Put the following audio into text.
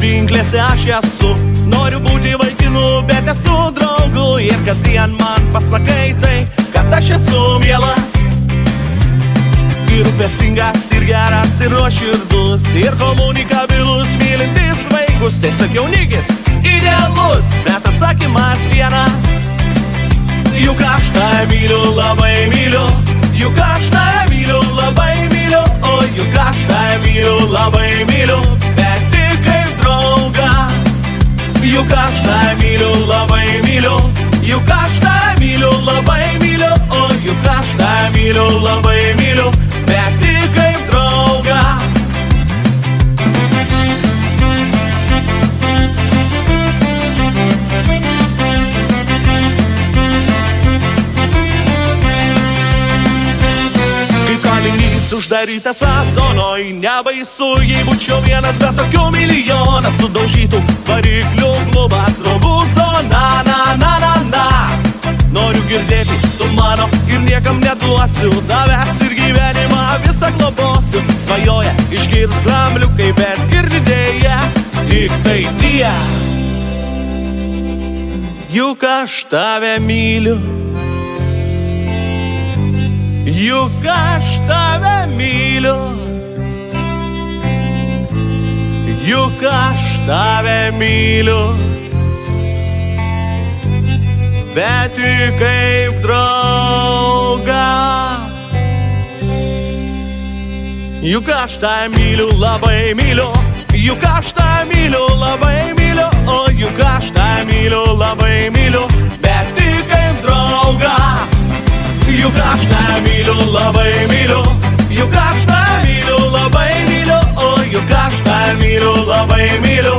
Pinklėse aš esu, noriu būti vaikinu, bet esu draugu. Ir kasdien man pasakai tai, kad aš esu mielas ir rūpestingas, ir geras, ir nuoširdus, ir komunikabilus, mylintis vaikus. Tiesiog jaunikis, idealus, bet atsakymas vienas. Juk aš tave myliu, labai myliu. Juk aš tave myliu, labai myliu. O juk aš tave myliu, labai myliu. Bet tik kaip draugą. Juk aš tave myliu, labai myliu. Juk aš tave myliu, labai myliu. O juk aš tave myliu, labai myliu. Bet tik kaip draugą. Uždarytas zonoj, nebaisu, jei būčiau vienas, bet tokių milijoną sudaužytų variklių klubas, draugų zona, na, na, na, na. Noriu girdėti, tu mano ir niekam neduosiu, tavęs ir gyvenimą visą globosiu. Svajoja išgirs drambliukai, bet girdėja tik tai tie. Juk aš tave myliu. Juk aš tave myliu. Juk aš tave myliu. Bet tik kaip draugą. Juk aš tave myliu, labai myliu. Juk aš tave myliu, labai myliu. O juk aš tave myliu, labai myliu. Bet tik kaip draugą. Juk aš tave myliu, labai myliu. Juk aš tave myliu, labai myliu. O juk aš tave myliu, labai myliu.